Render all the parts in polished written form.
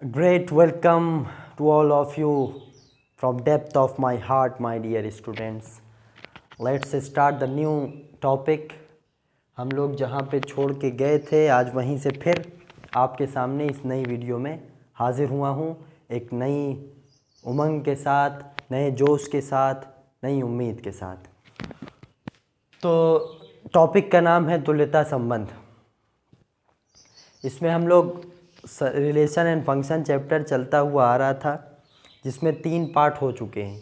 Great welcome to all of you from depth of my heart, my dear students. Let's start the new topic. हम लोग जहाँ पे छोड़ के गए थे आज वहीं से फिर आपके सामने इस नई वीडियो में हाजिर हुआ हूँ, एक नई उमंग के साथ, नए जोश के साथ, नई उम्मीद के साथ। तो टॉपिक का नाम है तुल्यता संबंध। इसमें हम लोग रिलेशन एंड फंक्शन चैप्टर चलता हुआ आ रहा था, जिसमें 3 पार्ट हो चुके हैं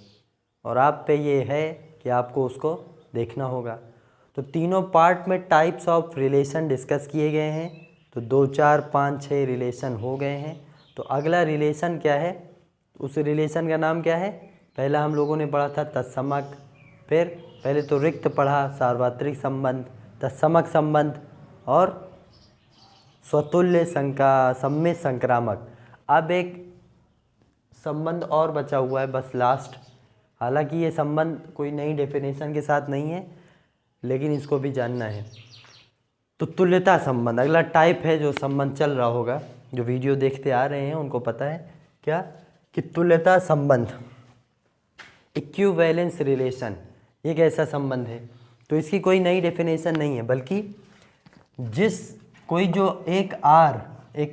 और आप पे ये है कि आपको उसको देखना होगा। तो तीनों पार्ट में टाइप्स ऑफ रिलेशन डिस्कस किए गए हैं। तो 2, 4, 5, 6 रिलेशन हो गए हैं। तो अगला रिलेशन क्या है, उस रिलेशन का नाम क्या है? पहला हम लोगों ने पढ़ा था तत्समक, फिर पहले तो रिक्त पढ़ा, सार्वत्रिक संबंध, तत्समक संबंध और स्वतुल्य सम्मित संक्रामक। अब एक संबंध और बचा हुआ है बस लास्ट। हालांकि ये संबंध कोई नई डेफिनेशन के साथ नहीं है, लेकिन इसको भी जानना है। तो तुल्यता संबंध अगला टाइप है जो संबंध चल रहा होगा। जो वीडियो देखते आ रहे हैं उनको पता है क्या कि तुल्यता संबंध, इक्विवेलेंस रिलेशन, ये एक ऐसा संबंध है। तो इसकी कोई नई डेफिनेशन नहीं है, बल्कि कोई जो एक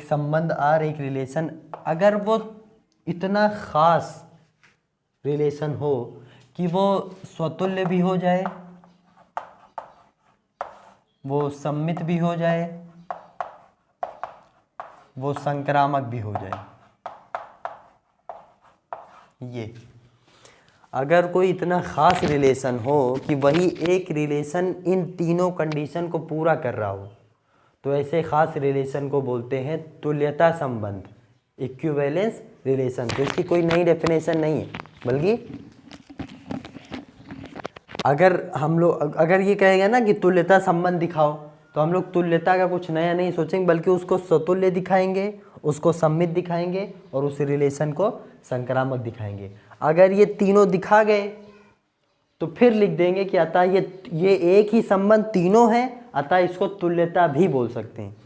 संबंध आर, एक रिलेशन, अगर वो इतना ख़ास रिलेशन हो कि वो स्वतुल्य भी हो जाए, वो सम्मित भी हो जाए, वो संक्रामक भी हो जाए। ये अगर कोई इतना ख़ास रिलेशन हो कि वही एक रिलेशन इन तीनों कंडीशन को पूरा कर रहा हो, तो ऐसे ख़ास रिलेशन को बोलते हैं तुल्यता संबंध, इक्विवेलेंस रिलेशन। तो इसकी कोई नई डेफिनेशन नहीं है, बल्कि अगर ये कहेगा ना कि तुल्यता संबंध दिखाओ, तो हम लोग तुल्यता का कुछ नया नहीं सोचेंगे, बल्कि उसको स्वतुल्य दिखाएंगे, उसको सम्मित दिखाएंगे और उस रिलेशन को संक्रामक दिखाएंगे। अगर ये तीनों दिखा गए तो फिर लिख देंगे कि अतः ये एक ही संबंध तीनों है, अतः इसको तुल्यता भी बोल सकते हैं।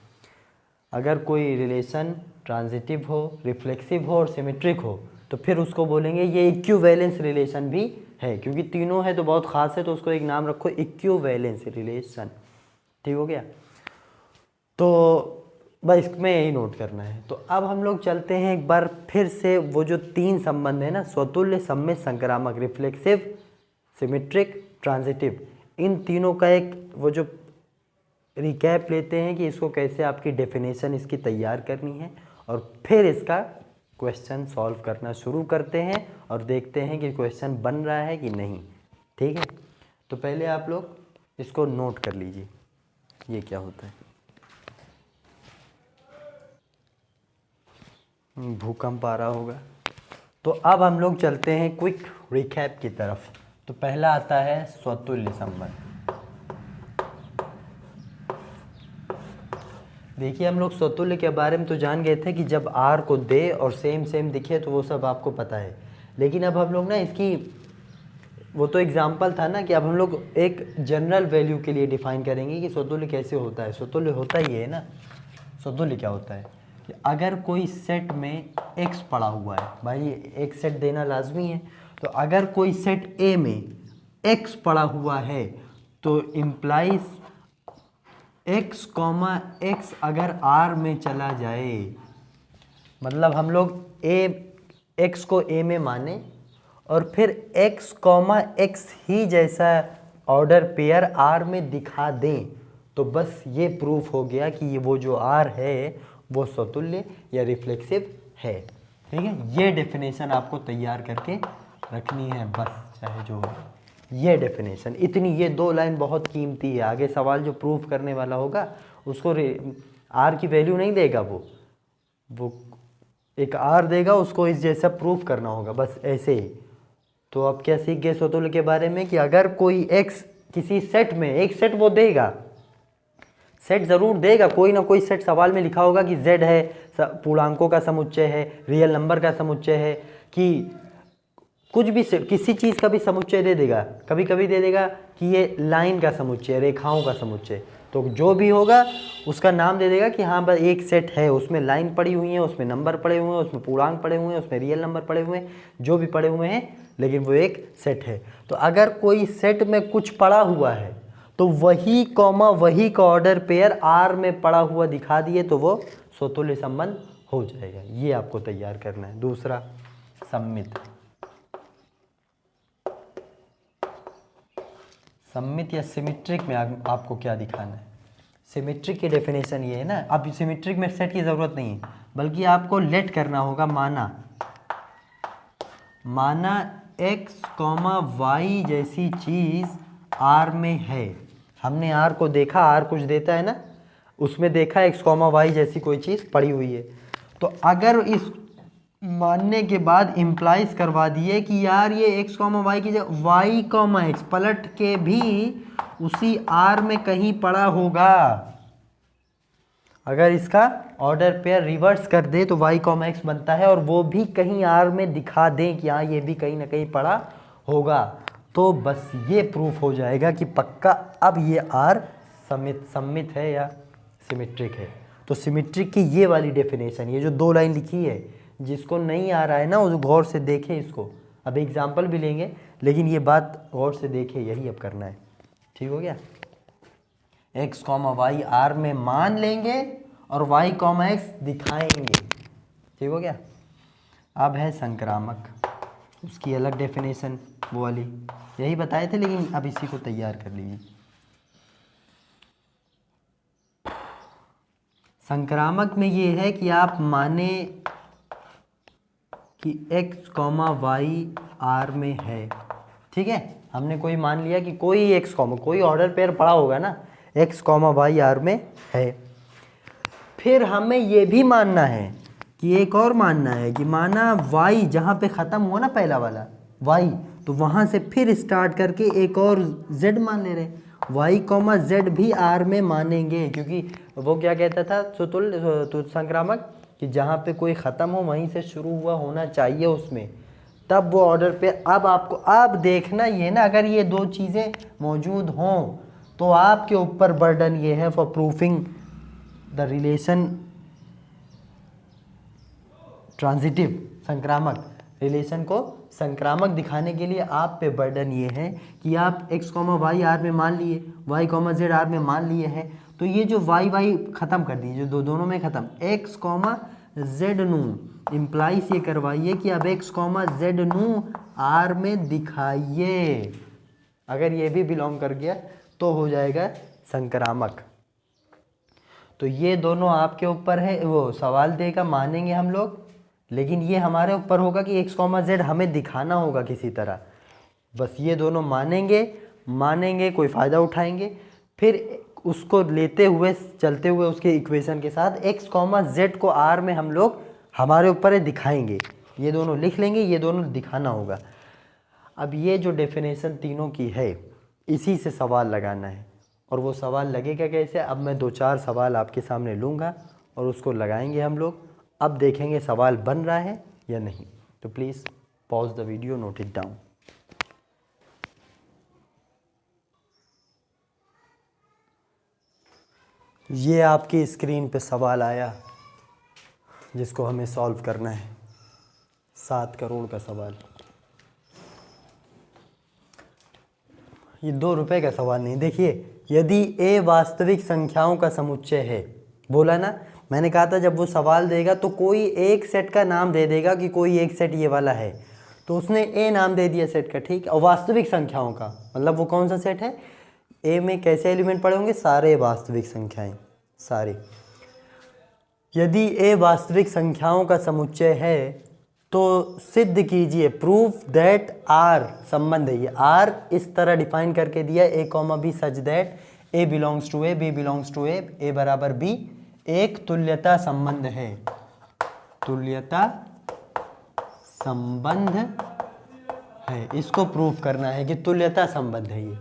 अगर कोई रिलेशन ट्रांजिटिव हो, रिफ्लेक्सिव हो और सिमेट्रिक हो, तो फिर उसको बोलेंगे ये इक्विवेलेंस रिलेशन भी है, क्योंकि तीनों है तो बहुत ख़ास है, तो उसको एक नाम रखो इक्विवेलेंस रिलेशन। ठीक हो गया? तो बस इसमें यही नोट करना है। तो अब हम लोग चलते हैं एक बार फिर से, वो जो 3 संबंध है ना, स्वतुल्य, सम्मित, संक्रामक, रिफ्लेक्सिव, सिमेट्रिक, ट्रांजिटिव, इन तीनों का एक वो जो रिकैप लेते हैं कि इसको कैसे आपकी डेफिनेशन इसकी तैयार करनी है, और फिर इसका क्वेश्चन सॉल्व करना शुरू करते हैं और देखते हैं कि क्वेश्चन बन रहा है कि नहीं। ठीक है? तो पहले आप लोग इसको नोट कर लीजिए, ये क्या होता है। भूकंप आ रहा होगा। तो अब हम लोग चलते हैं क्विक रिकैप की तरफ। तो पहला आता है स्वतुल्य संबंध। देखिए, हम लोग स्वतुल्य के बारे में तो जान गए थे कि जब आर को दे और सेम दिखे तो वो सब आपको पता है। लेकिन अब हम लोग ना इसकी, वो तो एग्जाम्पल था ना, कि अब हम लोग एक जनरल वैल्यू के लिए डिफाइन करेंगे कि स्वतुल्य कैसे होता है। स्वतुल्य होता ही है ना। स्वतुल्य क्या होता है कि अगर कोई सेट में x पड़ा हुआ है, भाई एक सेट देना लाजमी है, तो अगर कोई सेट A में x पड़ा हुआ है तो इम्प्लाइज x, x अगर R में चला जाए, मतलब हम लोग x को A में माने और फिर x, x ही जैसा ऑर्डर पेयर R में दिखा दें, तो बस ये प्रूफ हो गया कि ये वो जो R है वो स्वतुल्य या रिफ्लेक्सिव है। ठीक है? ये डेफिनेशन आपको तैयार करके रखनी है बस, चाहे जो हो। ये डेफिनेशन इतनी, ये 2 लाइन बहुत कीमती है। आगे सवाल जो प्रूफ करने वाला होगा उसको आर की वैल्यू नहीं देगा, वो एक आर देगा, उसको इस जैसा प्रूफ करना होगा, बस ऐसे ही। तो अब क्या सीख गए स्वतुल्य के बारे में कि अगर कोई एक्स किसी सेट में, एक सेट वो देगा, सेट ज़रूर देगा, कोई ना कोई सेट सवाल में लिखा होगा कि z है, पूर्णांकों का समुच्चय है, रियल नंबर का समुच्चय है, कि कुछ भी किसी चीज़ का भी समुच्चय दे देगा। कभी कभी दे देगा कि ये लाइन का समुच्चय, रेखाओं का समुच्चय। तो जो भी होगा उसका नाम दे देगा कि हाँ बस एक सेट है, उसमें लाइन पड़ी हुई है, उसमें नंबर पड़े हुए हैं, उसमें पूर्णांक पड़े हुए हैं, उसमें रियल नंबर पड़े हुए हैं, जो भी पड़े हुए हैं, लेकिन वो एक सेट है। तो अगर कोई सेट में कुछ पड़ा हुआ है तो वही कॉमा वही का ऑर्डर पेयर आर में पड़ा हुआ दिखा दिए तो वो स्वतुल्य संबंध हो जाएगा। ये आपको तैयार करना है। दूसरा सममित। सममित या सिमेट्रिक में आपको क्या दिखाना है? सिमेट्रिक की डेफिनेशन ये है ना, अब सिमेट्रिक में सेट की ज़रूरत नहीं है, बल्कि आपको लेट करना होगा। माना x, y जैसी चीज़ R में है। हमने R को देखा, R कुछ देता है ना, उसमें देखा x, y जैसी कोई चीज़ पड़ी हुई है। तो अगर इस मानने के बाद इम्प्लाइज करवा दिए कि यार ये x, y की जगह y, x पलट के भी उसी R में कहीं पड़ा होगा, अगर इसका ऑर्डर पेयर रिवर्स कर दे तो y, x बनता है, और वो भी कहीं R में दिखा दें कि हाँ ये भी कहीं ना कहीं पड़ा होगा, तो बस ये प्रूफ हो जाएगा कि पक्का अब ये R सममित है या सिमेट्रिक है। तो सिमेट्रिक की ये वाली डेफिनेशन, ये जो 2 लाइन लिखी है, जिसको नहीं आ रहा है ना वो गौर से देखे इसको। अब एग्जाम्पल भी लेंगे, लेकिन ये बात गौर से देखे, यही अब करना है। ठीक हो गया? x, y R में मान लेंगे और y, x दिखाएंगे। ठीक हो गया? अब है संक्रामक, उसकी अलग डेफिनेशन वो वाली यही बताए थे, लेकिन अब इसी को तैयार कर लीजिए। संक्रामक में ये है कि आप माने कि x, y R में है। ठीक है, हमने कोई मान लिया कि कोई x, कोई ऑर्डर पेयर पड़ा होगा ना, x, y R में है। फिर हमें ये भी मानना है कि एक और मानना है कि माना y जहाँ पे ख़त्म हुआ ना पहला वाला y, तो वहाँ से फिर स्टार्ट करके एक और z मान ले रहे हैं। y, z भी R में मानेंगे, क्योंकि वो क्या कहता था तो संक्रामक, कि जहाँ पे कोई ख़त्म हो वहीं से शुरू हुआ होना चाहिए उसमें, तब वो ऑर्डर पे। अब आपको अब देखना ये ना, अगर ये 2 चीज़ें मौजूद हों तो आपके ऊपर बर्डन ये है for proofing the relation transitive, संक्रामक रिलेशन को संक्रामक दिखाने के लिए आप पे बर्डन ये है कि आप x, y R में मान लिए, y, z R में मान लिए हैं, तो ये जो y ख़त्म कर दीजिए, जो दोनों में ख़त्म, x, z नू इम्प्लाइज ये करवाइए कि अब x, z नू R में दिखाइए। अगर ये भी बिलोंग कर गया तो हो जाएगा संक्रामक। तो ये दोनों आपके ऊपर है, वो सवाल देगा, मानेंगे हम लोग, लेकिन ये हमारे ऊपर होगा कि x, z हमें दिखाना होगा किसी तरह। बस ये दोनों मानेंगे कोई फ़ायदा उठाएंगे, फिर उसको लेते हुए चलते हुए उसके इक्वेशन के साथ x, z को R में हम लोग हमारे ऊपर है दिखाएंगे। ये दोनों लिख लेंगे, ये दोनों दिखाना होगा। अब ये जो डेफिनेशन तीनों की है, इसी से सवाल लगाना है, और वो सवाल लगेगा कैसे? अब मैं 2-4 सवाल आपके सामने लूँगा और उसको लगाएंगे हम लोग। अब देखेंगे सवाल बन रहा है या नहीं। तो please pause the video, note it down. ये आपकी स्क्रीन पे सवाल आया जिसको हमें सॉल्व करना है। 7 करोड़ का सवाल। ये 2 रुपए का सवाल नहीं। देखिए, यदि a वास्तविक संख्याओं का समुच्चय है, बोला ना, मैंने कहा था जब वो सवाल देगा तो कोई एक सेट का नाम दे देगा कि कोई एक सेट ये वाला है, तो उसने a नाम दे दिया सेट का, ठीक। और वास्तविक संख्याओं का मतलब वो कौन सा सेट है? a में कैसे एलिमेंट पड़े होंगे? सारे वास्तविक संख्याएं, सारे। यदि a वास्तविक संख्याओं का समुच्चय है तो सिद्ध कीजिए, प्रूफ दैट R संबंध है। ये R इस तरह डिफाइन करके दिया, a, b such that a belongs to a, b belongs to a बराबर b एक तुल्यता संबंध है। तुल्यता संबंध है, इसको प्रूफ करना है कि तुल्यता संबंध है। ये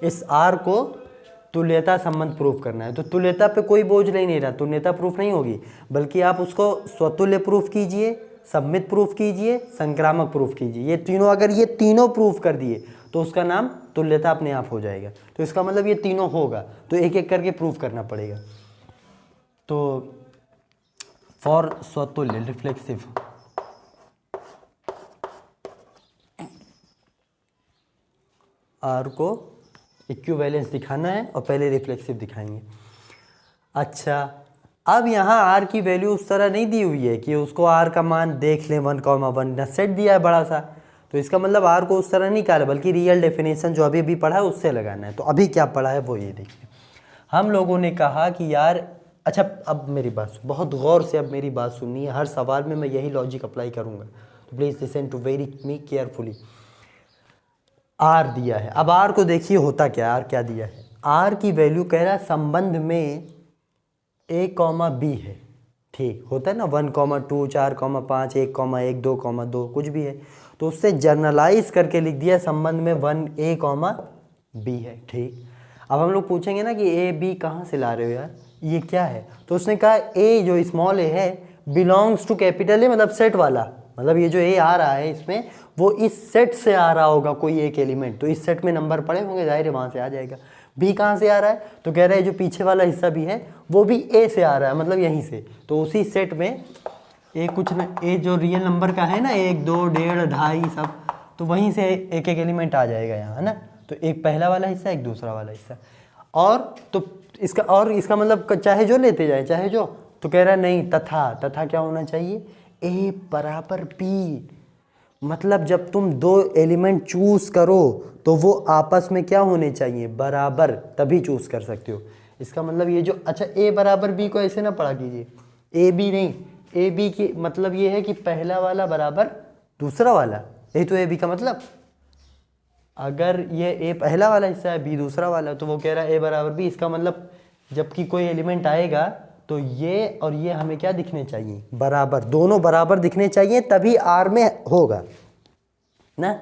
इस R को तुल्यता संबंध प्रूफ करना है। तो तुल्यता पे कोई बोझ नहीं रहा, तुल्यता प्रूफ नहीं होगी, बल्कि आप उसको स्वतुल्य प्रूफ कीजिए, सममित प्रूफ कीजिए, संक्रामक प्रूफ कीजिए। ये तीनों, अगर ये तीनों प्रूफ कर दिए तो उसका नाम तुल्यता अपने आप हो जाएगा। तो इसका मतलब ये तीनों होगा, तो एक एक करके प्रूव करना पड़ेगा। तो फॉर स्वतुल्य रिफ्लेक्सिव आर को इक्विवेलेंस दिखाना है और पहले रिफ्लेक्सिव दिखाएंगे। अच्छा, अब यहाँ आर की वैल्यू उस तरह नहीं दी हुई है कि उसको आर का मान देख लें 1,1 ना सेट दिया है बड़ा सा, तो इसका मतलब आर को उस तरह नहीं निकाला, बल्कि रियल डेफिनेशन जो अभी पढ़ा है उससे लगाना है। तो अभी क्या पढ़ा है वो ये देखिए। हम लोगों ने कहा कि यार, अच्छा अब मेरी बात बहुत गौर से अब मेरी बात सुननी है, हर सवाल में मैं यही लॉजिक अप्लाई करूँगा, तो please listen to very me carefully. R दिया है, अब आर को देखिए होता क्या, आर क्या दिया है। आर की वैल्यू कह रहा है संबंध में a, b है, ठीक होता है ना, 1, 2, 4, 5, 1, 1, 2, 2 कुछ भी है, तो उससे जर्नलाइज करके लिख दिया संबंध में 1a, b है, ठीक। अब हम लोग पूछेंगे ना कि a b कहाँ से ला रहे हो यार, ये क्या है, तो उसने कहा a जो स्मॉल a है बिलोंग्स टू कैपिटल ए, मतलब सेट वाला, मतलब ये जो a आ रहा है इसमें वो इस सेट से आ रहा होगा कोई एक एलिमेंट, तो इस सेट में नंबर पड़े होंगे, जाहिर है वहाँ से आ जाएगा। बी कहाँ से आ रहा है, तो कह रहे हैं जो पीछे वाला हिस्सा भी है वो भी ए से आ रहा है, मतलब यहीं से, तो उसी सेट में ए कुछ न ए जो रियल नंबर का है ना, 1, 2, 1.5, 2.5 सब, तो वहीं से एक एक एलिमेंट आ जाएगा यहाँ, है ना। तो एक पहला वाला हिस्सा, एक दूसरा वाला हिस्सा, और तो इसका मतलब चाहे जो लेते जाए, चाहे जो, तो कह रहा है नहीं, तथा क्या होना चाहिए, ए बराबर बी, मतलब जब तुम दो एलिमेंट चूज करो तो वो आपस में क्या होने चाहिए, बराबर, तभी चूज कर सकते हो। इसका मतलब ये जो, अच्छा ए बराबर बी को ऐसे ना पढ़ा कीजिए, ए बी नहीं, ए बी की मतलब ये है कि पहला वाला बराबर दूसरा वाला, यही तो ए बी का मतलब। अगर ये ए पहला वाला हिस्सा है, बी दूसरा वाला, तो वो कह रहा है ए बराबर बी, इसका मतलब जबकि कोई एलिमेंट आएगा तो ये और ये हमें क्या दिखने चाहिए, बराबर, दोनों बराबर दिखने चाहिए, तभी आर में होगा ना।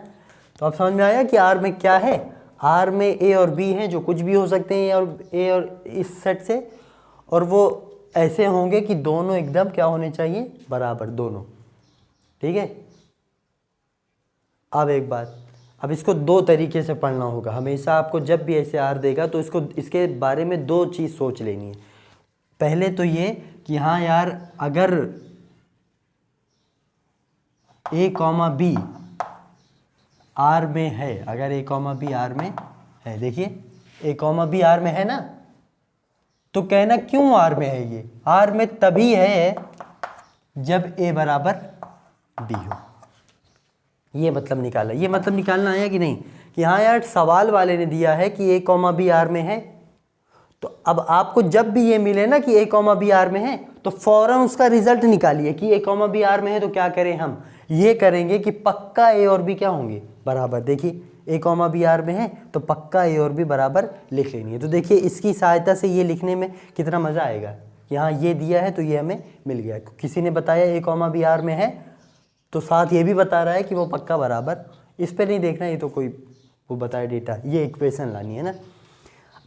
तो अब समझ में आया कि आर में क्या है, आर में ए और बी हैं जो कुछ भी हो सकते हैं, ए और इस सेट से, और वो ऐसे होंगे कि दोनों एकदम क्या होने चाहिए, बराबर दोनों, ठीक है। अब एक बात, अब इसको दो तरीके से पढ़ना होगा हमेशा आपको, जब भी ऐसे आर देगा तो इसके बारे में दो चीज़ सोच लेनी है। पहले तो ये कि हाँ यार, अगर a, b आर में है, अगर a, b आर में है, देखिए a, b आर में है ना, तो कहना क्यों आर में है, ये आर में तभी है जब a बराबर b हो। ये मतलब निकाला, ये मतलब निकालना आया कि नहीं, कि हाँ यार सवाल वाले ने दिया है कि a, b आर में है, तो अब आपको जब भी ये मिले ना कि a, b आर में है, तो फौरन उसका रिजल्ट निकालिए कि a, b आर में है, तो क्या करें हम, ये करेंगे कि पक्का a और b क्या होंगे, बराबर। देखिए a, b आर में है तो पक्का a और b बराबर लिख लेनी है। तो देखिए इसकी सहायता से ये लिखने में कितना मज़ा आएगा, यहाँ ये दिया है तो ये हमें मिल गया, किसी ने बताया a, b आर में है, तो साथ ये भी बता रहा है कि वो पक्का बराबर, इस पर नहीं देखना, ये तो कोई वो बताया डेटा, ये इक्वेशन लानी है ना।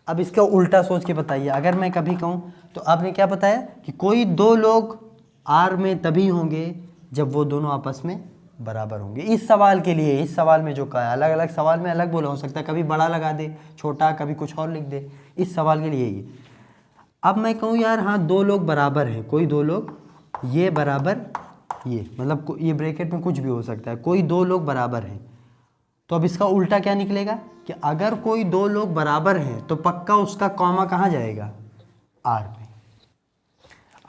अब इसका उल्टा सोच के बताइए, अगर मैं कभी कहूँ तो आपने क्या बताया कि कोई दो लोग आर में तभी होंगे जब वो दोनों आपस में बराबर होंगे। इस सवाल के लिए, इस सवाल में जो कहा है, अलग अलग सवाल में अलग बोला हो सकता है, कभी बड़ा लगा दे, छोटा, कभी कुछ और लिख दे, इस सवाल के लिए ये। अब मैं कहूँ यार हाँ दो लोग बराबर हैं, कोई दो लोग, ये बराबर ये, मतलब ये ब्रैकेट में कुछ भी हो सकता है, कोई दो लोग बराबर हैं, तो अब इसका उल्टा क्या निकलेगा कि अगर कोई दो लोग बराबर हैं तो पक्का उसका कॉमा कहाँ जाएगा, आर में।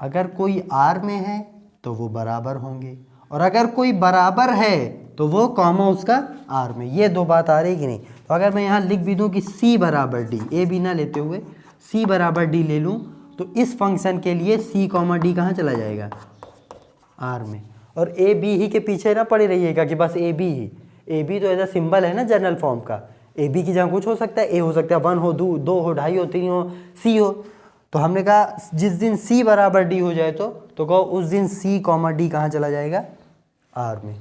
अगर कोई आर में है तो वो बराबर होंगे, और अगर कोई बराबर है तो वो कॉमा उसका आर में। ये दो बात आ रही कि नहीं। तो अगर मैं यहाँ लिख भी दूँ कि सी बराबर डी, ए बी ना लेते हुए सी बराबर डी ले लूँ, तो इस फंक्शन के लिए सी कॉमा डी कहाँ चला जाएगा, आर में। और ए बी ही के पीछे ना पड़े रहिएगा कि बस A B he, A B तो ऐसा सिंबल है ना जनरल फॉर्म का, ए बी की जगह कुछ हो सकता है, ए हो सकता है 1 हो, 2 हो, 2.5 हो, 3 हो, सी हो। तो हमने कहा जिस दिन सी बराबर डी हो जाए तो कहो उस दिन सी कॉमा डी कहाँ चला जाएगा, आर में।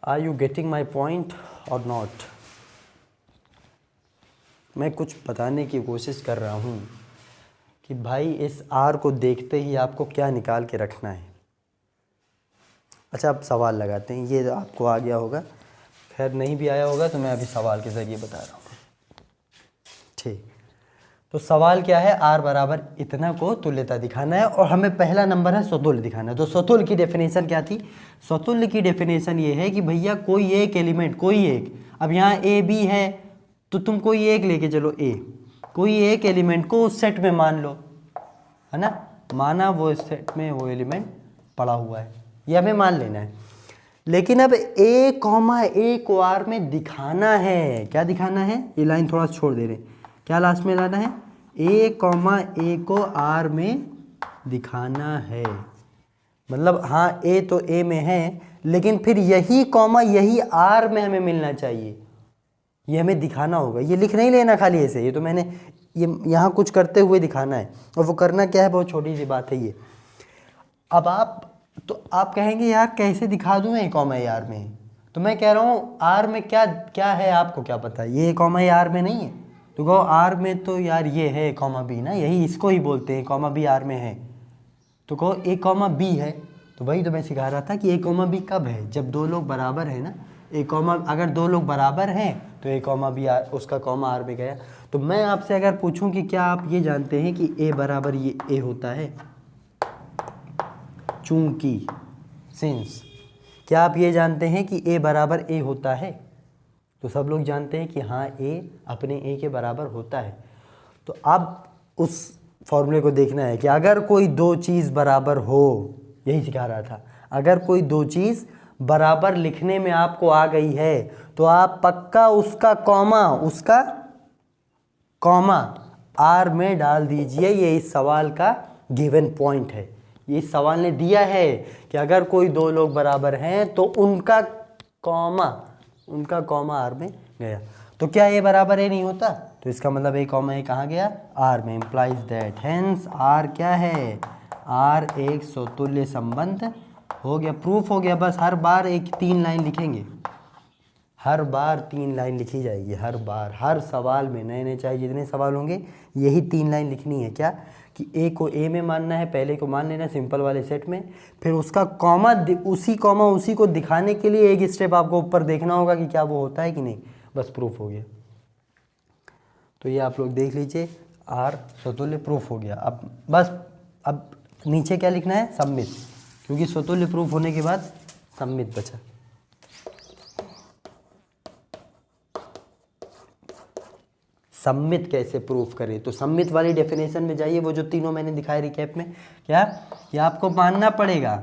Are you getting my point और नॉट। मैं कुछ बताने की कोशिश कर रहा हूँ कि भाई इस आर को देखते ही आपको क्या निकाल के रखना है। अच्छा अब सवाल लगाते हैं, ये आपको आ गया होगा, खैर नहीं भी आया होगा तो मैं अभी सवाल के ज़रिए बता रहा हूँ। ठीक, तो सवाल क्या है, r बराबर इतना को तुल्यता दिखाना है और हमें पहला नंबर है स्वतुल्य दिखाना है। तो स्वतुल्य की डेफिनेशन क्या थी? स्वतुल्य की डेफिनेशन ये है कि भैया कोई एक एलिमेंट, कोई एक, अब यहाँ ए बी है तो तुम कोई एक लेके चलो ए, कोई एक एलिमेंट को उस सेट में मान लो, है ना, माना वो सेट में वो एलिमेंट पड़ा हुआ है, ये हमें मान लेना है। लेकिन अब ए कॉमा ए को आर में दिखाना है, क्या दिखाना है, ये लाइन थोड़ा छोड़ दे रहे, क्या लास्ट में लाना है, ए कॉमा ए को आर में दिखाना है। मतलब हाँ ए तो ए में है, लेकिन फिर यही कॉमा यही आर में हमें मिलना चाहिए, ये हमें दिखाना होगा। ये लिख नहीं लेना खाली ऐसे, ये तो मैंने ये यहाँ कुछ करते हुए दिखाना है, और वो करना क्या है, बहुत छोटी सी बात है ये। अब आप कहेंगे यार कैसे दिखा दूँ ए कॉमा ए आर में, तो मैं कह रहा हूँ आर में क्या क्या है आपको क्या पता, ये ए कॉमा ए आर में नहीं है, तो कहो आर में तो यार ये है ए कॉमा बी ना, यही इसको ही बोलते हैं, ए कॉमा बी आर में है, तो कहो ए कॉमा बी है। तो वही तो मैं सिखा रहा था कि ए कॉमा बी कब है, जब दो लोग बराबर हैं ना, ए कॉमा, अगर दो लोग बराबर हैं तो ए कॉमा बी आर, उसका कॉमा आर में गया। तो मैं आपसे अगर पूछूं कि क्या आप ये जानते हैं कि ए बराबर ये ए होता है, चूंकि, सिंस, क्या आप ये जानते हैं कि ए बराबर ए होता है? तो सब लोग जानते हैं कि हाँ ए अपने ए के बराबर होता है। तो अब उस फॉर्मूले को देखना है कि अगर कोई दो चीज़ बराबर हो, यही सिखा रहा था, अगर कोई दो चीज़ बराबर लिखने में आपको आ गई है तो आप पक्का उसका कॉमा आर में डाल दीजिए। ये इस सवाल का गिवन पॉइंट है, ये इस सवाल ने दिया है कि अगर कोई दो लोग बराबर हैं तो उनका कॉमा आर में गया। तो क्या ए बराबर ए नहीं होता? तो इसका मतलब ए कॉमा ए कहाँ गया? आर में। इम्प्लाइज दैट हेंस आर क्या है? आर एक स्वतुल्य संबंध हो गया, प्रूफ हो गया। बस हर बार एक 3 लाइन लिखेंगे, हर बार 3 लाइन लिखी जाएगी, हर बार, हर सवाल में, नए नए चाहे जितने सवाल होंगे यही 3 लाइन लिखनी है। क्या कि ए को ए में मानना है, पहले को मान लेना सिंपल वाले सेट में, फिर उसका कॉमा उसी को दिखाने के लिए एक स्टेप आपको ऊपर देखना होगा कि क्या वो होता है कि नहीं, बस प्रूफ हो गया। तो ये आप लोग देख लीजिए, आर स्वतुल्य प्रूफ हो गया। अब बस अब नीचे क्या लिखना है? सम्मित, क्योंकि स्वतुल्य प्रूफ होने के बाद सम्मित बचा। सम्मित कैसे प्रूफ करें? तो सम्मित वाली डेफिनेशन में जाइए, वो जो तीनों मैंने दिखाए रिकैप में, क्या कि आपको मानना पड़ेगा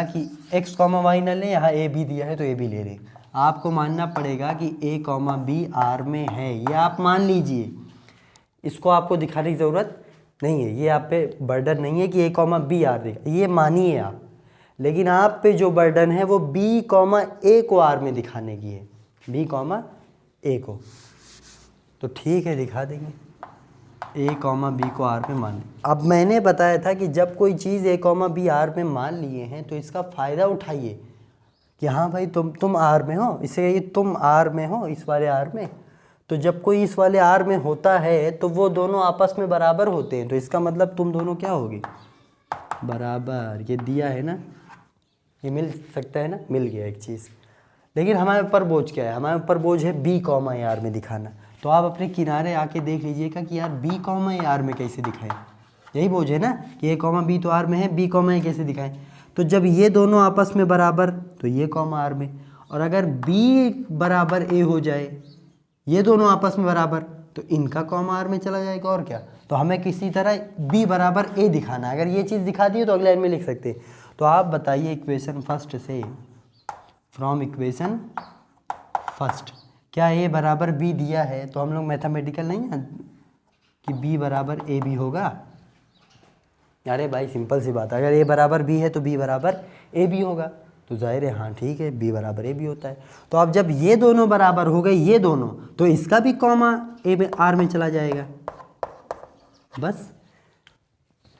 कि x, y न लें, यहाँ a b दिया है तो a b ले रहे, आपको मानना पड़ेगा कि a, b R में है, ये आप मान लीजिए। इसको आपको दिखाने की ज़रूरत नहीं है, ये आप पे बर्डन नहीं है कि a, b R देगा, ये मानिए आप। लेकिन आप पे जो बर्डन है वो b, a को R में दिखाने की है, b, a को। तो ठीक है, दिखा देंगे, a, b को R में मान लें। अब मैंने बताया था कि जब कोई चीज़ a, b R में मान लिए हैं तो इसका फ़ायदा उठाइए कि हाँ भाई तुम R में हो, इससे ये तुम R में हो, इस वाले R में। तो जब कोई इस वाले R में होता है तो वो दोनों आपस में बराबर होते हैं, तो इसका मतलब तुम दोनों क्या होगे? बराबर। ये दिया है ना, ये मिल सकता है ना, मिल गया एक चीज़। लेकिन हमारे ऊपर बोझ क्या है? हमारे ऊपर बोझ है b, a R में दिखाना। तो आप अपने किनारे आके देख लीजिएगा कि यार b, a R में कैसे दिखाएं, यही बोझ है ना कि a, b तो R में है, b, a कैसे दिखाएं। तो जब ये दोनों आपस में बराबर तो ये कॉमा R में, और अगर b बराबर a हो जाए, ये दोनों आपस में बराबर, तो इनका कॉमा R में चला जाएगा। और क्या, तो हमें किसी तरह b बराबर a दिखाना है। अगर ये चीज़ दिखा दी तो अगले लाइन में लिख सकते हैं। तो आप बताइए इक्वेशन फर्स्ट से, फ्रॉम इक्वेशन फर्स्ट, क्या a बराबर b दिया है? तो हम लोग मैथमेटिकल नहीं है कि b बराबर a भी होगा। अरे भाई सिंपल सी बात है, अगर a बराबर b है तो b बराबर a भी होगा, तो जाहिर है हाँ ठीक है, b बराबर a भी होता है। तो अब जब ये दोनों बराबर हो गए, ये दोनों, तो इसका भी कॉमा a में R में चला जाएगा। बस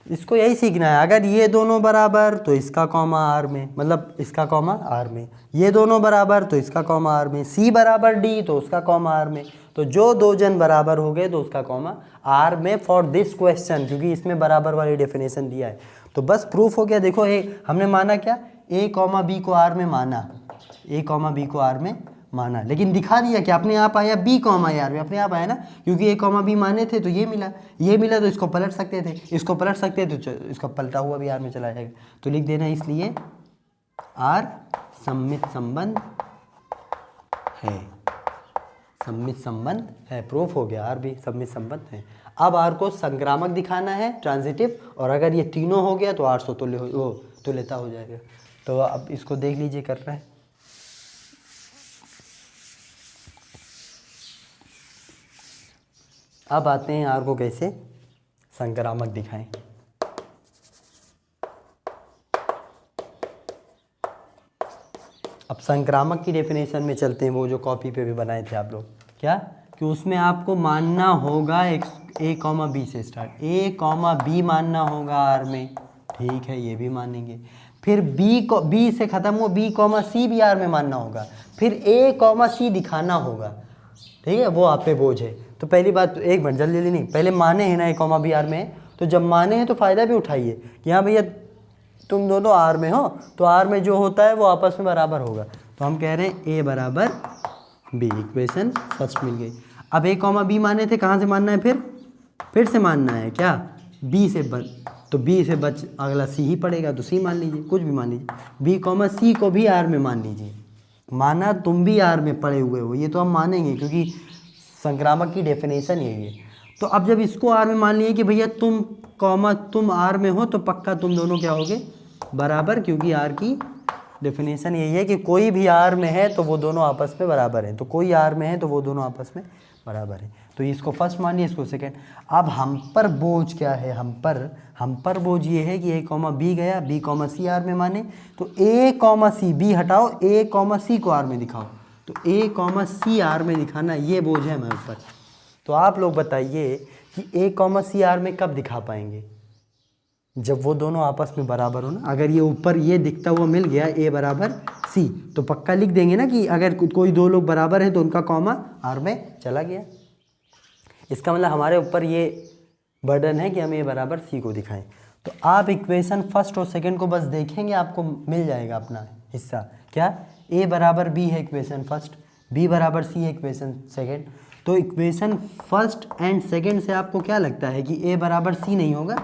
इसको यही सीखना है, अगर ये दोनों बराबर तो इसका कॉमा R में, मतलब इसका कॉमा R में, ये दोनों बराबर तो इसका कॉमा R में, C बराबर D तो उसका कॉमा R में। तो जो दो जन बराबर हो गए तो उसका कॉमा R में फॉर दिस क्वेश्चन, क्योंकि इसमें बराबर वाली डेफिनेशन दिया है। तो बस प्रूफ हो गया। देखो हमने माना क्या? a, b को R में माना, ए कॉमा बी को आर में माना, लेकिन दिखा दिया कि अपने आप आया बी कॉमा आर में, अपने आप आया ना, क्योंकि ए कॉमा बी माने थे तो ये मिला, ये मिला तो इसको पलट सकते थे, इसको पलट सकते थे तो इसका पलटा हुआ भी आर में चला जाएगा। तो लिख देना इसलिए आर सममित संबंध है, सममित संबंध है, प्रूफ हो गया आर भी सममित संबंध है। अब आर को संक्रामक दिखाना है, ट्रांजिटिव, और अगर ये तीनों हो गया तो आर स्वतुल्य वो तुल्यता हो जाएगा। तो अब इसको देख लीजिए कर रहा है। अब आते हैं आर को कैसे संक्रामक दिखाएं। अब संक्रामक की डेफिनेशन में चलते हैं, वो जो कॉपी पे भी बनाए थे आप लोग, क्या कि उसमें आपको मानना होगा ए कॉमा बी से स्टार्ट, ए कॉमा बी मानना होगा आर में, ठीक है, ये भी मानेंगे। फिर बी से ख़त्म हो, बी कॉमा सी भी आर में मानना होगा, फिर ए कॉमा सी दिखाना होगा, ठीक है, वो आप पे बोझ है। तो पहली बात, एक मिनट जल्दी नहीं, पहले माने हैं ना ए कॉमा बी आर में है, तो जब माने हैं तो फ़ायदा भी उठाइए कि हाँ भैया तुम दोनों आर में हो, तो आर में जो होता है वो आपस में बराबर होगा। तो हम कह रहे हैं ए बराबर बी, इक्वेशन फर्स्ट मिल गई। अब ए कॉमा बी माने थे, कहाँ से मानना है, फिर से मानना है क्या, बी से बच, तो बी से बच अगला सी ही पड़ेगा, तो सी मान लीजिए, कुछ भी मान लीजिए, बी कॉमा सी को भी आर में मान लीजिए, माना तुम भी आर में पड़े हुए हो, ये तो हम मानेंगे क्योंकि संक्रामक की डेफिनेशन यही है। तो अब जब इसको आर में मान लिए कि भैया तुम आर में हो, तो पक्का तुम दोनों क्या होगे, बराबर, क्योंकि आर की डेफिनेशन यही है कि कोई भी आर में है तो वो दोनों आपस में बराबर हैं, तो कोई आर में है तो वो दोनों आपस में बराबर है। तो इसको फर्स्ट मानिए, इसको सेकेंड। अब हम पर बोझ क्या है, हम पर बोझ ये है कि ए कॉमा बी गया, बी कॉमा सी आर में माने, तो ए कॉमा सी, बी हटाओ, ए कॉमा सी को आर में दिखाओ, तो ए कॉमा सी आर में दिखाना, ये बोझ है हमारे ऊपर। तो आप लोग बताइए कि ए कॉमा सी आर में कब दिखा पाएंगे, जब वो दोनों आपस में बराबर हो ना। अगर ये ऊपर ये दिखता हुआ मिल गया ए बराबर सी, तो पक्का लिख देंगे ना कि अगर कोई दो लोग बराबर हैं तो उनका कॉमा आर में चला गया। इसका मतलब हमारे ऊपर ये बर्डन है कि हम ए बराबर सी को दिखाएं। तो आप इक्वेशन फर्स्ट और सेकंड को बस देखेंगे, आपको मिल जाएगा अपना हिस्सा। क्या, ए बराबर बी है इक्वेशन फर्स्ट, बी बराबर सी है इक्वेशन सेकंड। तो इक्वेशन फर्स्ट एंड सेकंड से आपको क्या लगता है कि ए बराबर सी नहीं होगा?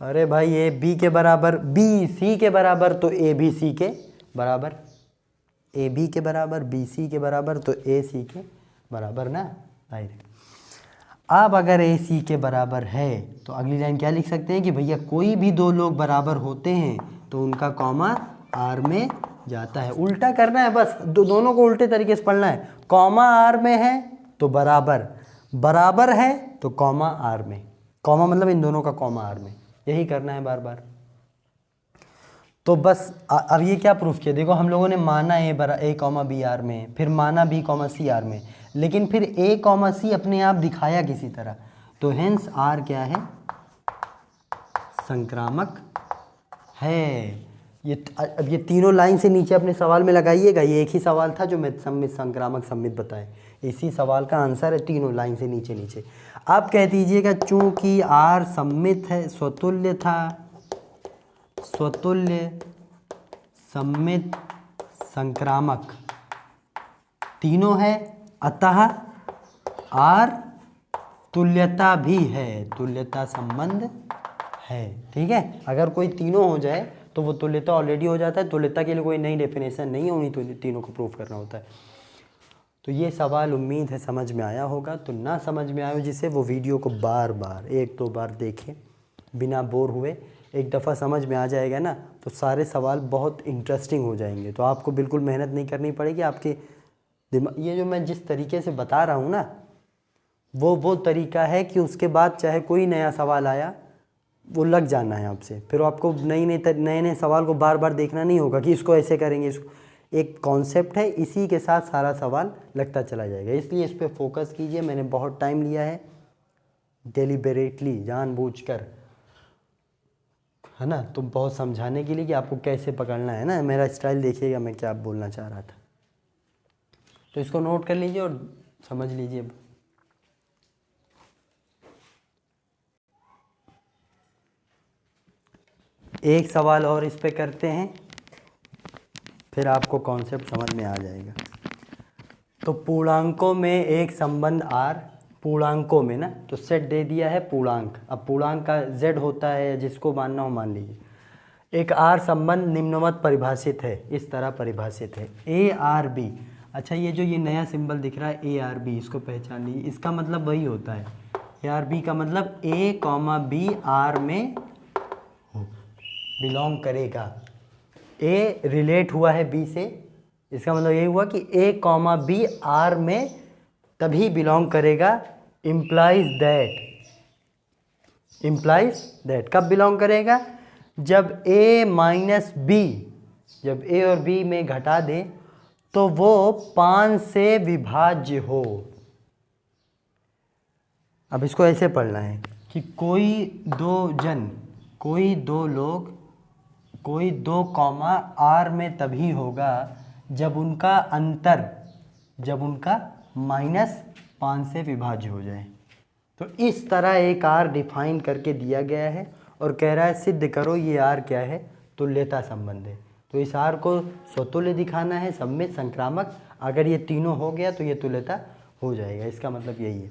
अरे भाई ए बी के बराबर, बी सी के बराबर, तो ए बी सी के बराबर, ए बी के बराबर, बी सी के बराबर, तो ए सी के बराबर ना भाई। अब अगर ए सी के बराबर है तो अगली लाइन क्या लिख सकते हैं कि भैया कोई भी दो लोग बराबर होते हैं तो उनका कॉमा आर में जाता है। उल्टा करना है बस, दोनों को उल्टे तरीके से पढ़ना है। कॉमा आर में है तो बराबर, बराबर है तो कॉमा आर में, कॉमा मतलब इन दोनों का कॉमा आर में, यही करना है बार बार। तो बस अब ये क्या प्रूफ किया, देखो हम लोगों ने माना ए कॉमा बी आर में, फिर माना बी कॉमा सी आर में, लेकिन फिर ए कॉमा सी अपने आप दिखाया किसी तरह, तो हेंस आर क्या है, संक्रामक है। अब ये तीनों लाइन से नीचे अपने सवाल में लगाइएगा, ये एक ही सवाल था जो मैं सम्मित संक्रामक सम्मित बताए, इसी सवाल का आंसर है तीनों लाइन से नीचे नीचे। आप कह दीजिएगा चूंकि आर सम्मित है, स्वतुल्य था, स्वतुल्य सम्मित संक्रामक तीनों है, अतः आर तुल्यता भी है, तुल्यता संबंध है। ठीक है, अगर कोई तीनों हो जाए तो वो तुल्यता ऑलरेडी हो जाता है, तुल्यता के लिए कोई नई डेफिनेशन नहीं होनी, तो तीनों को प्रूफ करना होता है। तो ये सवाल उम्मीद है समझ में आया होगा। तो ना समझ में आया जिसे वो वीडियो को बार बार एक दो बार देखें बिना बोर हुए, एक दफ़ा समझ में आ जाएगा ना तो सारे सवाल बहुत इंटरेस्टिंग हो जाएंगे। तो आपको बिल्कुल मेहनत नहीं करनी पड़ेगी, आपके दिमाग, ये जो मैं जिस तरीके से बता रहा हूँ ना वो तरीका है कि उसके बाद चाहे कोई नया सवाल आया वो लग जाना है आपसे, फिर आपको नए सवाल को बार बार देखना नहीं होगा कि इसको ऐसे करेंगे, इसको एक कॉन्सेप्ट है, इसी के साथ सारा सवाल लगता चला जाएगा। इसलिए इस पर फोकस कीजिए। मैंने बहुत टाइम लिया है डेलिबरेटली, जानबूझकर, है ना, तो बहुत समझाने के लिए कि आपको कैसे पकड़ना है ना। मेरा स्टाइल देखिएगा मैं क्या बोलना चाह रहा था, तो इसको नोट कर लीजिए और समझ लीजिए। एक सवाल और इस पे करते हैं, फिर आपको कॉन्सेप्ट समझ में आ जाएगा। तो पूर्णांकों में एक संबंध r, पूर्णांकों में ना, तो सेट दे दिया है पूर्णांक। अब पूर्णांक का z होता है, जिसको मानना हो मान लीजिए। एक r संबंध निम्नवत परिभाषित है, इस तरह परिभाषित है a r b। अच्छा, ये जो ये नया सिंबल दिख रहा है a r b, इसको पहचान लीजिए। इसका मतलब वही होता है, a r b का मतलब a कॉमा b r में बिलोंग करेगा। a रिलेट हुआ है b से, इसका मतलब ये हुआ कि a कॉमा b r में तभी बिलोंग करेगा। इम्प्लाइज दैट कब बिलोंग करेगा? जब a माइनस b, जब a और b में घटा दें तो वो 5 से विभाज्य हो। अब इसको ऐसे पढ़ना है कि कोई दो लोग कोई 2 कॉमा r में तभी होगा जब उनका अंतर, जब उनका -5 से विभाज्य हो जाए। तो इस तरह एक r डिफाइन करके दिया गया है और कह रहा है सिद्ध करो ये r क्या है? तुल्यता संबंध है। तो इस r को स्वतुल्य दिखाना है, सममित, संक्रामक। अगर ये तीनों हो गया तो ये तुल्यता हो जाएगा, इसका मतलब यही है।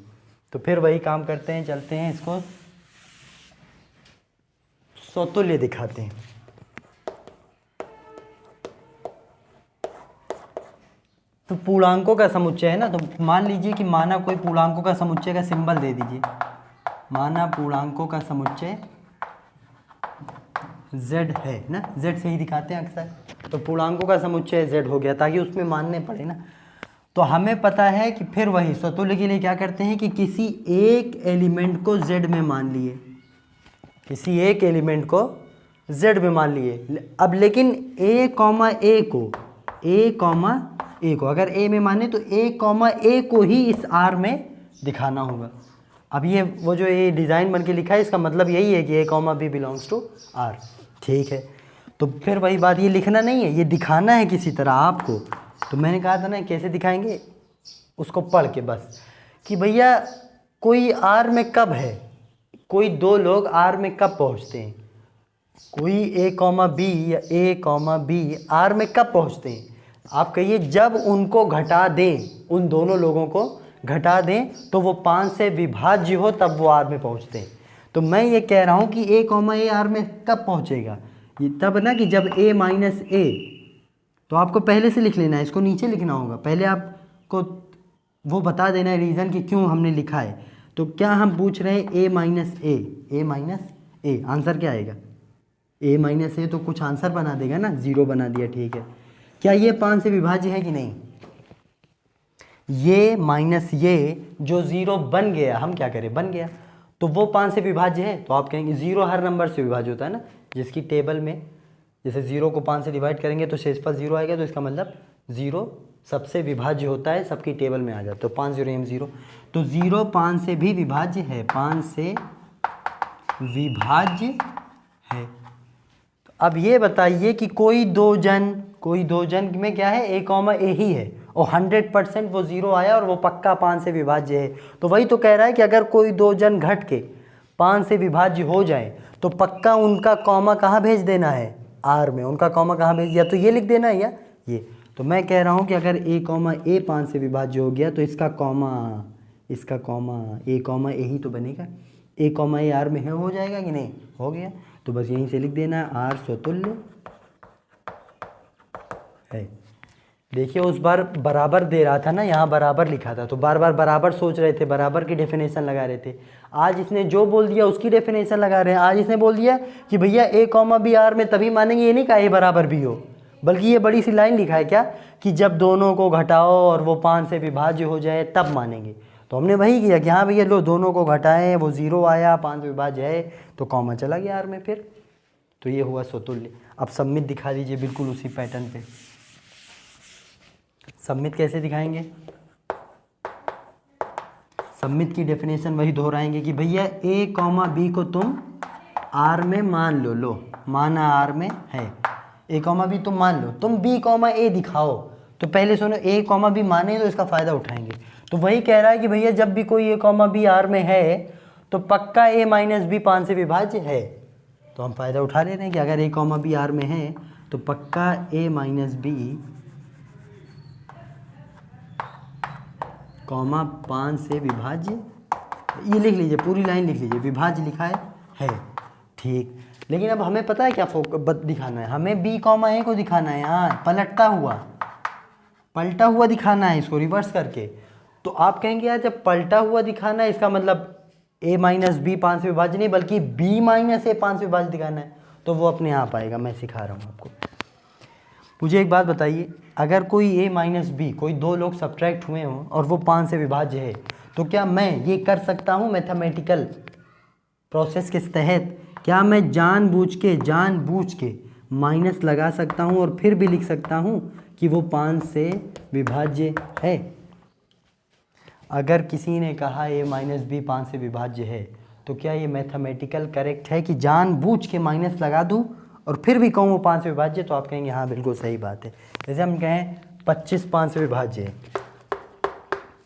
तो फिर वही काम करते हैं, चलते हैं इसको स्वतुल्य दिखाते हैं। तो पूर्णांकों का समुच्चय है ना, तो मान लीजिए कि माना कोई पूर्णांकों का समुच्चय का सिंबल दे दीजिए। माना पूर्णांकों का समुच्चय z है ना, z से ही दिखाते हैं अक्सर। तो पूर्णांकों का समुच्चय z हो गया, ताकि उसमें मानने पड़े ना। तो हमें पता है कि फिर वही स्वतुल्य के लिए क्या करते हैं कि किसी एक एलिमेंट को z में मान लिए, किसी एक एलिमेंट को z में मान लिए। अब लेकिन a कॉमा a को अगर a में माने तो a कॉमा a को ही इस r में दिखाना होगा। अब ये वो जो ये डिज़ाइन बन के लिखा है, इसका मतलब यही है कि a comma b belongs to r। ठीक है, तो फिर वही बात, ये लिखना नहीं है, ये दिखाना है किसी तरह आपको। तो मैंने कहा था ना कैसे दिखाएंगे, उसको पढ़ के बस, कि भैया कोई r में कब है, कोई 2 लोग r में कब पहुंचते हैं, कोई a कॉमा b या a कॉमा b r में कब पहुंचते हैं। आप कहिए जब उनको घटा दें, उन दोनों लोगों को घटा दें तो वो 5 से विभाज्य हो, तब वो r में पहुंचते हैं। तो मैं ये कह रहा हूँ कि a कॉमा a r में कब पहुंचेगा, ये तब ना कि जब a माइनस a। तो आपको पहले से लिख लेना है, इसको नीचे लिखना होगा। पहले आपको वो बता देना है रीज़न कि क्यों हमने लिखा है। तो क्या हम पूछ रहे हैं a माइनस a, आंसर क्या आएगा? a माइनस a तो कुछ आंसर बना देगा ना, 0 बना दिया, ठीक है। क्या ये 5 से विभाज्य है कि नहीं? ये माइनस ये जो 0 बन गया, हम क्या करें, बन गया, तो वो 5 से विभाज्य है। तो आप कहेंगे 0 हर नंबर से विभाज्य होता है ना, जिसकी टेबल में जैसे 0 को 5 से डिवाइड करेंगे तो शेषफल 0 आएगा। तो इसका मतलब 0 सबसे विभाज्य होता है, सबकी टेबल में आ जाता है। तो 5 0 0, तो 0 5 से भी विभाज्य है, 5 से विभाज्य है। तो अब ये बताइए कि कोई दो जन में क्या है, a कॉमा a ही है, और 100% वो 0 आया और वो पक्का 5 से विभाज्य है। तो वही तो कह रहा है कि अगर कोई 2 जन घट के 5 से विभाज्य हो जाए तो पक्का उनका कॉमा कहाँ भेज देना है, r में। उनका कॉमा कहाँ भेज दिया, तो ये लिख देना है या ये। तो मैं कह रहा हूँ कि अगर a कॉमा a 5 से विभाज्य हो गया तो इसका कॉमा a कॉमा a ही तो बनेगा। a कॉमा a r में है, हो जाएगा कि नहीं, हो गया। तो बस यहीं से लिख देना है r स्वतुल्य है। देखिए उस बार बराबर दे रहा था ना, यहाँ बराबर लिखा था, तो बार बार बराबर सोच रहे थे, बराबर की डेफिनेशन लगा रहे थे। आज इसने जो बोल दिया उसकी डेफिनेशन लगा रहे हैं। आज इसने बोल दिया कि भैया a कॉमा b r में तभी मानेंगे, ये नहीं कहा a बराबर भी हो, बल्कि ये बड़ी सी लाइन लिखा है क्या, कि जब दोनों को घटाओ और वो 5 से विभाज्य हो जाए तब मानेंगे। तो हमने वही किया कि हाँ भैया लो, दोनों को घटाएं, वो 0 आया, 5 से विभाज्य है, तो कॉमा चला गया r में फिर। तो ये हुआ स्वतुल्य। अब सममित दिखा दीजिए बिल्कुल उसी पैटर्न पे। सममित कैसे दिखाएंगे, सममित की डेफिनेशन वही दोहराएंगे कि भैया a कॉमा b को तुम r में मान लो, माना r में है, a कॉमा b तुम मान लो, तुम b कॉमा a दिखाओ। तो पहले सुनो, a कॉमा b माने तो इसका फ़ायदा उठाएंगे। तो वही कह रहा है कि भैया जब भी कोई a कॉमा b r में है तो पक्का a माइनस b 5 से विभाज्य है। तो हम फ़ायदा उठा ले रहे हैं कि अगर a कॉमा b r में है तो पक्का a माइनस बी कॉमा 5 से विभाज्य, ये लिख लीजिए, पूरी लाइन लिख लीजिए, विभाज्य लिखा है ठीक। लेकिन अब हमें पता है क्या दिखाना है, हमें b कॉमा a को दिखाना है यहाँ पलटा हुआ दिखाना है, इसको रिवर्स करके। तो आप कहेंगे यार जब पलटा हुआ दिखाना है इसका मतलब a माइनस बी 5 से विभाज्य नहीं बल्कि b माइनस ए 5 से विभाज्य दिखाना है, तो वो अपने आप आएगा। मैं सिखा रहा हूँ आपको। मुझे एक बात बताइए, अगर कोई a माइनस बी, कोई दो लोग सब्ट्रैक्ट हुए हों और वो 5 से विभाज्य है, तो क्या मैं ये कर सकता हूँ मैथमेटिकल प्रोसेस के तहत, क्या मैं जानबूझ के माइनस लगा सकता हूँ और फिर भी लिख सकता हूँ कि वो 5 से विभाज्य है? अगर किसी ने कहा a माइनस बी 5 से विभाज्य है, तो क्या ये मैथमेटिकल करेक्ट है कि जानबूझ के माइनस लगा दूँ और फिर भी कहूँ वो 5 से विभाज्य? तो आप कहेंगे हाँ बिल्कुल सही बात है। जैसे हम कहें 25 5 से विभाज्य है,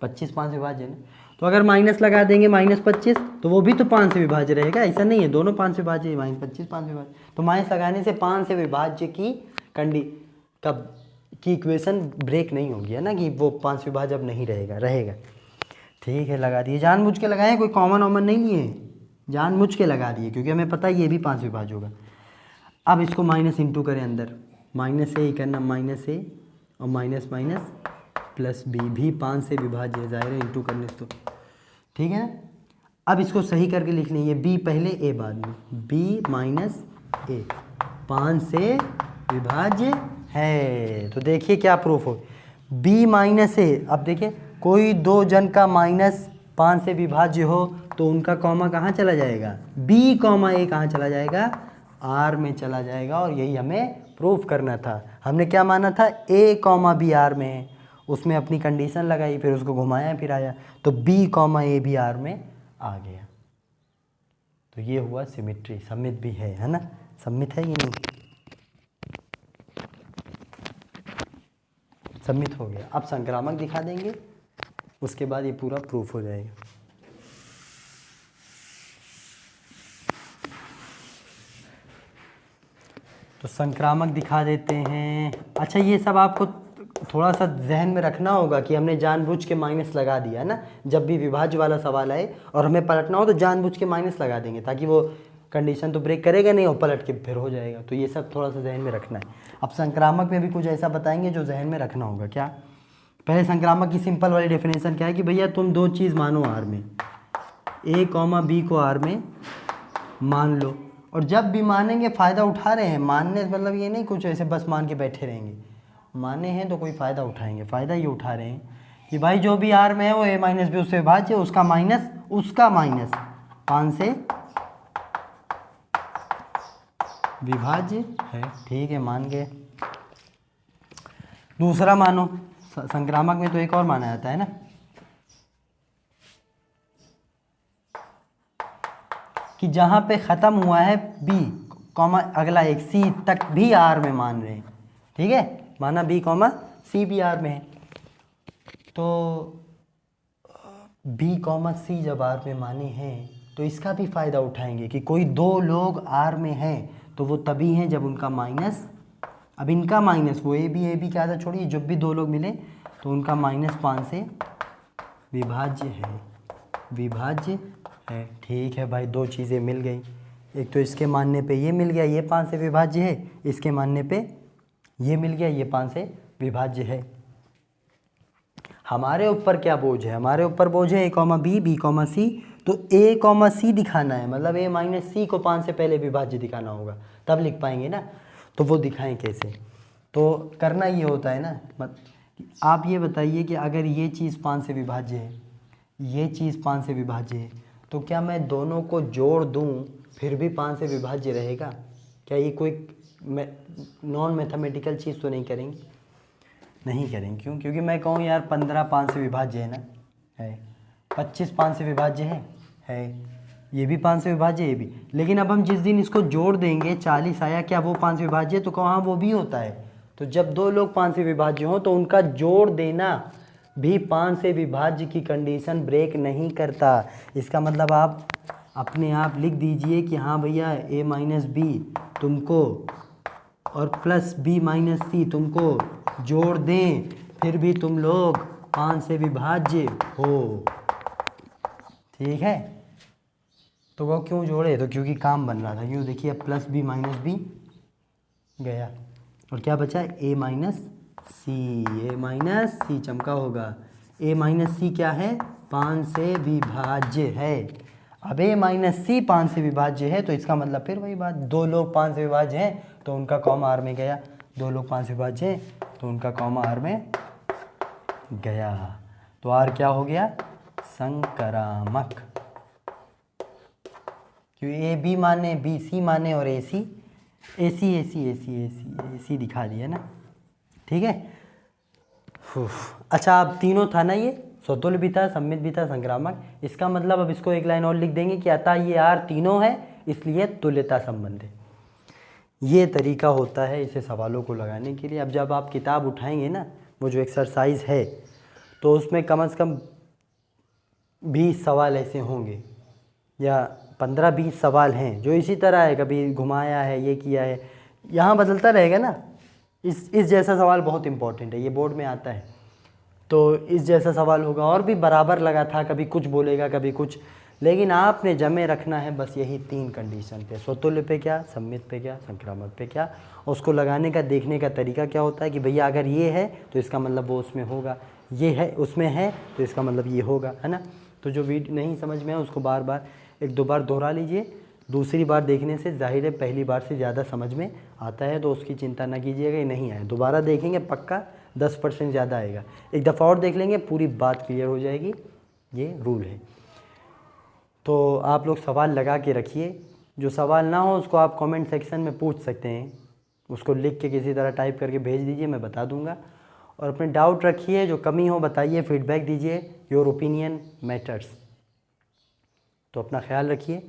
25 5 से विभाज्य है ना, तो अगर माइनस लगा देंगे -25 तो वो भी तो 5 से विभाज्य रहेगा। ऐसा नहीं है दोनों 5 से विभाज्य, -25 5 से विभाज्य, तो माइनस लगाने से 5 से विभाज्य की इक्वेशन ब्रेक नहीं होगी, है ना, कि वो 5 से विभाज्य अब नहीं रहेगा। ठीक है, लगा दिए, जानबूझ के लगाए, कोई कॉमन ऑमन नहीं लिए, जानबूझ के लगा दिए क्योंकि हमें पता है ये भी 5 से विभाज्य होगा। अब इसको माइनस इंटू करें अंदर, माइनस ए ही करना, माइनस ए और माइनस माइनस प्लस बी भी 5 से विभाज्य है, ज़ाहिर है इंटू करने से तो ठीक है। अब इसको सही करके लिख लें, ये बी पहले ए बाद में, बी माइनस ए 5 से विभाज्य है। तो देखिए क्या प्रूफ हो, बी माइनस ए। अब देखिए कोई दो जन का माइनस 5 से विभाज्य हो तो उनका कॉमा कहाँ चला जाएगा, बी कॉमा ए कहाँ चला जाएगा, आर में चला जाएगा। और यही हमें प्रूफ करना था। हमने क्या माना था, ए कॉमा बी आर में है, उसमें अपनी कंडीशन लगाई, फिर उसको घुमाया फिर आया, तो बी कॉमा ए भी आर में आ गया। तो ये हुआ सिमिट्री, सममित भी है ना, सममित है ये नहीं, सममित हो गया। अब संक्रामक दिखा देंगे, उसके बाद ये पूरा प्रूफ हो जाएगा। तो संक्रामक दिखा देते हैं। अच्छा, ये सब आपको थोड़ा सा जहन में रखना होगा कि हमने जानबूझ के माइनस लगा दिया ना, जब भी विभाज्य वाला सवाल आए और हमें पलटना हो तो जानबूझ के माइनस लगा देंगे ताकि वो कंडीशन तो ब्रेक करेगा नहीं और पलट के फिर हो जाएगा। तो ये सब थोड़ा सा जहन में रखना है। अब संक्रामक में भी कुछ ऐसा बताएंगे जो जहन में रखना होगा। क्या, पहले संक्रामक की सिंपल वाली डेफिनेशन क्या है कि भैया तुम दो चीज़ मानो आर में, ए कॉमा बी को आर में मान लो, और जब भी मानेंगे फ़ायदा उठा रहे हैं। मानने मतलब ये नहीं कुछ ऐसे बस मान के बैठे रहेंगे, माने हैं तो कोई फ़ायदा उठाएंगे। फ़ायदा ये उठा रहे हैं कि भाई जो भी आर में है वो ए माइनस बी उससे विभाज्य, उसका माइनस 5 से विभाज्य है। ठीक है, मान गए। दूसरा मानो, संक्रामक में तो एक और माना जाता है ना, कि जहाँ पे ख़त्म हुआ है बी कॉमा अगला एक सी तक भी आर में मान रहे हैं। ठीक है, माना बी कॉमा सी भी आर में है, तो बी कॉमा सी जब आर में माने हैं तो इसका भी फ़ायदा उठाएंगे कि कोई दो लोग आर में हैं तो वो तभी हैं जब उनका माइनस, अब इनका माइनस, वो ए बी क्या था छोड़िए, जब भी दो लोग मिले तो उनका -5 से विभाज्य है। ठीक है भाई, दो चीज़ें मिल गई, एक तो इसके मानने पे ये मिल गया ये 5 से विभाज्य है, इसके मानने पे ये मिल गया ये 5 से विभाज्य है। हमारे ऊपर क्या बोझ है, हमारे ऊपर बोझ है ए कॉमा बी, बी कॉमा सी। तो ए कॉमा सी दिखाना है, मतलब ए माइनस सी को 5 से पहले विभाज्य दिखाना होगा, तब लिख पाएंगे ना। तो वो दिखाएं कैसे, तो करना ये होता है ना, आप ये बताइए कि अगर ये चीज़ 5 से विभाज्य है, ये चीज़ 5 से विभाज्य है, तो क्या मैं दोनों को जोड़ दूं फिर भी 5 से विभाज्य रहेगा? क्या ये कोई नॉन मैथमेटिकल चीज़ तो नहीं करेंगे? नहीं करेंगे। क्यों? क्योंकि मैं कहूँ यार 15 5 से विभाज्य है ना, है, 25 5 से विभाज्य है, ये भी 5 से विभाज्य, ये भी। लेकिन अब हम जिस दिन इसको जोड़ देंगे 40 आया, क्या वो 5 से विभाज्य है? तो कहो हाँ वो भी होता है। तो जब दो लोग 5 से विभाज्य हों तो उनका जोड़ देना भी 5 से विभाज्य की कंडीशन ब्रेक नहीं करता। इसका मतलब आप अपने आप लिख दीजिए कि हाँ भैया ए माइनस बी तुमको और प्लस बी माइनस सी तुमको जोड़ दें, फिर भी तुम लोग 5 से विभाज्य हो। ठीक है, तो वो क्यों जोड़े? तो क्योंकि काम बन रहा था। क्यों? देखिए प्लस बी माइनस बी गया और क्या बचा? ए माइनस सी। ए माइनस सी चमका होगा। ए माइनस सी क्या है? 5 से विभाज्य है। अब ए माइनस सी 5 से विभाज्य है तो इसका मतलब फिर वही बात, दो लोग 5 से विभाज्य हैं तो उनका कॉमा आर में गया। दो लोग 5 से विभाज्य हैं तो उनका कॉमा आर में गया। तो आर क्या हो गया? संक्रामक। क्यों? ए बी माने, बी सी माने और ए सी ए सी ए सी ए सी ए सी ए सी दिखा दिया ना। ठीक है। अच्छा, अब तीनों था ना, ये स्वतुल्य भी था, सम्मित भी था, संक्रामक। इसका मतलब अब इसको एक लाइन और लिख देंगे कि अतः ये आर तीनों है इसलिए तुल्यता संबंध है। ये तरीका होता है इसे सवालों को लगाने के लिए। अब जब आप किताब उठाएंगे ना, वो जो एक्सरसाइज है, तो उसमें कम से कम 20 सवाल ऐसे होंगे या 15-20 सवाल हैं जो इसी तरह है, कभी घुमाया है, ये किया है, यहाँ बदलता रहेगा ना। इस जैसा सवाल बहुत इंपॉर्टेंट है, ये बोर्ड में आता है। तो इस जैसा सवाल होगा और भी बराबर लगा था, कभी कुछ बोलेगा कभी कुछ, लेकिन आपने जमे रखना है बस यही 3 कंडीशन पे, स्वतुल्य पे क्या, सम्मित पे क्या, संक्रामक पे क्या। और उसको लगाने का, देखने का तरीका क्या होता है कि भैया अगर ये है तो इसका मतलब वो उसमें होगा, ये है उसमें है तो इसका मतलब ये होगा, है ना। तो जो वीडियो नहीं समझ में है उसको बार बार 1-2 बार दोहरा लीजिए। दूसरी बार देखने से जाहिर है पहली बार से ज़्यादा समझ में आता है, तो उसकी चिंता ना कीजिएगा, ये नहीं आए दोबारा देखेंगे पक्का 10% ज़्यादा आएगा। एक दफ़ा और देख लेंगे पूरी बात क्लियर हो जाएगी, ये रूल है। तो आप लोग सवाल लगा के रखिए, जो सवाल ना हो उसको आप कमेंट सेक्शन में पूछ सकते हैं, उसको लिख के किसी तरह टाइप करके भेज दीजिए, मैं बता दूंगा। और अपने डाउट रखिए, जो कमी हो बताइए, फीडबैक दीजिए, योर ओपिनियन मैटर्स। तो अपना ख्याल रखिए।